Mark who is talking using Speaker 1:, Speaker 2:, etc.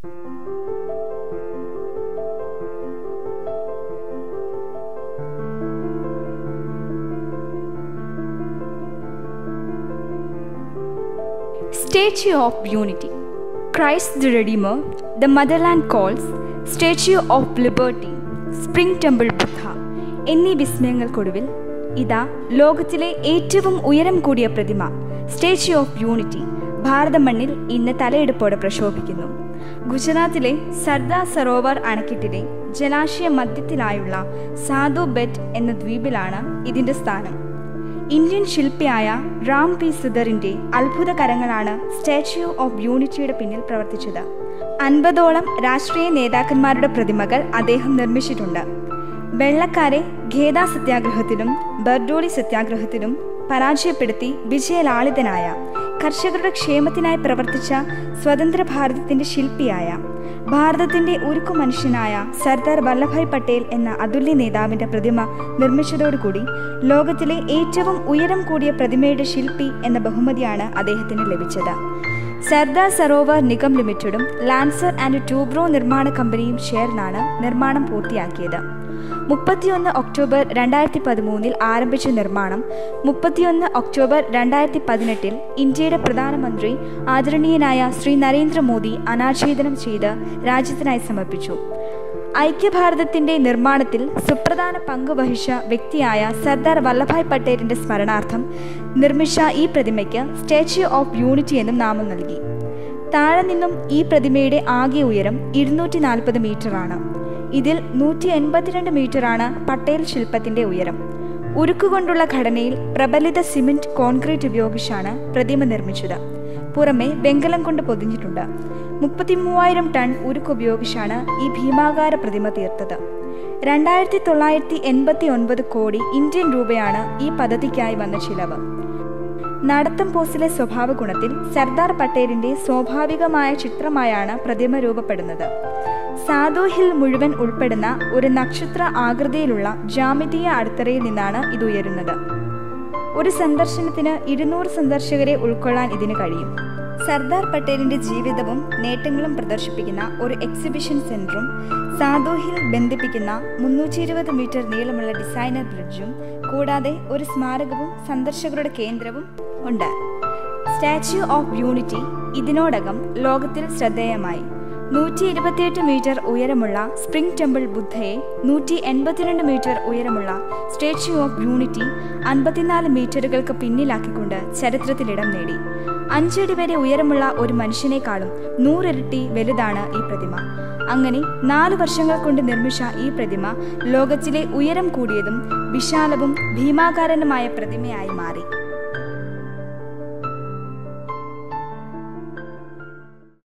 Speaker 1: Statue of Unity. Christ the Redeemer, the Motherland Calls, Statue of Liberty, Spring Temple Buddha എന്നീ വിസ്മയങ്ങൾക്കൊടുവിൽ ഇതാ ലോകത്തിലെ ഏറ്റവും ഉയരം കൂടിയ പ്രതിമ സ്റ്റാച്യു ഓഫ് യൂണിറ്റി ഭാരത മണ്ണിൽ ഇന്ന് തലയെടുപ്പോടെ പ്രശോഭിക്കുന്നു. ഗുജറാത്തിലെ സർദാർ സരോവർ അണക്കെട്ടിലെ ജലാശയ മധ്യത്തിലായുള്ള സാധു ബെറ്റ് എന്ന ദ്വീപിലാണ് ഇതിൻ്റെ സ്ഥാനം. ഇന്ത്യൻ ശില്പിയായ റാം പി സുതറിൻ്റെ അത്ഭുത കരങ്ങളാണ് സ്റ്റാച്യു ഓഫ് യൂണിറ്റിയുടെ പിന്നിൽ പ്രവർത്തിച്ചത്. 50ഓളം രാഷ്ട്രീയ നേതാക്കന്മാരുടെ പ്രതിമകൾ അദ്ദേഹം നിർമ്മിച്ചിട്ടുണ്ട്. വെള്ളക്കാരെ ഖേദ സത്യാഗ്രഹത്തിലും ബർഡോളി സത്യാഗ്രഹത്തിലും പരാജയപ്പെടുത്തി വിജയലാളിതനായ, കർഷകരുടെ ക്ഷേമത്തിനായി പ്രവർത്തിച്ച സ്വതന്ത്ര ഭാരതത്തിൻ്റെ ശില്പിയായ, ഭാരതത്തിൻ്റെ ഉരുക്കു മനുഷ്യനായ സർദാർ വല്ലഭായ് പട്ടേൽ എന്ന അതുല്യ നേതാവിൻ്റെ പ്രതിമ നിർമ്മിച്ചതോടുകൂടി ലോകത്തിലെ ഏറ്റവും ഉയരം കൂടിയ പ്രതിമയുടെ ശില്പി എന്ന ബഹുമതിയാണ് അദ്ദേഹത്തിന് ലഭിച്ചത്. സർദാർ സരോവർ നിഗം ലിമിറ്റഡും ലാൻസർ ആൻഡ് ടൂബ്രോ നിർമ്മാണ കമ്പനിയും ചേർന്നാണ് നിർമ്മാണം പൂർത്തിയാക്കിയത്. 31 ഒക്ടോബർ 2013 ആരംഭിച്ച നിർമ്മാണം 31 ഒക്ടോബർ 2018 ഇന്ത്യയുടെ പ്രധാനമന്ത്രി ആദരണീയനായ ശ്രീ നരേന്ദ്രമോദി അനാച്ഛേദനം ചെയ്ത് രാജ്യത്തിനായി സമർപ്പിച്ചു. ഐക്യഭാരതത്തിൻ്റെ നിർമ്മാണത്തിൽ സുപ്രധാന പങ്ക് വഹിച്ച വ്യക്തിയായ സർദാർ വല്ലഭായ് പട്ടേലിൻ്റെ സ്മരണാർത്ഥം നിർമ്മിച്ച ഈ പ്രതിമയ്ക്ക് സ്റ്റാച്യു ഓഫ് യൂണിറ്റി എന്നും നാമം നൽകി. താഴെ നിന്നും ഈ പ്രതിമയുടെ ആകെ ഉയരം 240 മീറ്ററാണ്. ഇതിൽ 182 മീറ്ററാണ് പട്ടേൽ ശില്പത്തിൻ്റെ ഉയരം. ഉരുക്കുകൊണ്ടുള്ള ഘടനയിൽ പ്രബലിത സിമെന്റ് കോൺക്രീറ്റ് ഉപയോഗിച്ചാണ് പ്രതിമ നിർമ്മിച്ചത്. പുറമെ വെങ്കലം കൊണ്ട് പൊതിഞ്ഞിട്ടുണ്ട്. 33,000 ടൺ ഉരുക്ക് ഉപയോഗിച്ചാണ് ഈ ഭീമാകാര പ്രതിമ തീർത്തത്. 2,989 കോടി ഇന്ത്യൻ രൂപയാണ് ഈ പദ്ധതിക്കായി വന്ന ചിലവ്. നടത്തം പോസിലെ സ്വഭാവ ഗുണത്തിൽ സർദാർ പട്ടേലിൻ്റെ സ്വാഭാവികമായ ചിത്രമായാണ് പ്രതിമ രൂപപ്പെടുന്നത്. സാധു ഹിൽ മുഴുവൻ ഉൾപ്പെടുന്ന ഒരു നക്ഷത്ര ആകൃതിയിലുള്ള ജാമിതീയ അടിത്തറയിൽ നിന്നാണ് ഇത് ഉയരുന്നത്. ഒരു സന്ദർശനത്തിന് 200 സന്ദർശകരെ ഉൾക്കൊള്ളാൻ ഇതിന് കഴിയും. സർദാർ പട്ടേലിൻ്റെ ജീവിതവും നേട്ടങ്ങളും പ്രദർശിപ്പിക്കുന്ന ഒരു എക്സിബിഷൻ സെന്ററും സാധു ഹിൽ ബന്ധിപ്പിക്കുന്ന 320 മീറ്റർ നീളമുള്ള ഡിസൈനർ ബ്രിഡ്ജും കൂടാതെ ഒരു സ്മാരകവും സന്ദർശകരുടെ കേന്ദ്രവും ഉണ്ട്. സ്റ്റാച്യു ഓഫ് യൂണിറ്റി ഇതിനോടകം ലോകത്തിൽ ശ്രദ്ധേയമായി. 128 മീറ്റർ ഉയരമുള്ള സ്പ്രിംഗ് ടെമ്പിൾ ബുദ്ധയെ 182 മീറ്റർ ഉയരമുള്ള സ്റ്റാച്യു ഓഫ് യൂണിറ്റി 54 മീറ്ററുകൾക്ക് പിന്നിലാക്കിക്കൊണ്ട് ചരിത്രത്തിലിടം നേടി. 5 അടി വരെ ഉയരമുള്ള ഒരു മനുഷ്യനേക്കാളും 100 ഇരട്ടി വലുതാണ് ഈ പ്രതിമ. അങ്ങനെ 4 വർഷങ്ങൾ കൊണ്ട് നിർമ്മിച്ച ഈ പ്രതിമ ലോകത്തിലെ ഉയരം കൂടിയതും വിശാലവും ഭീമാകാരനുമായ പ്രതിമയായി മാറി.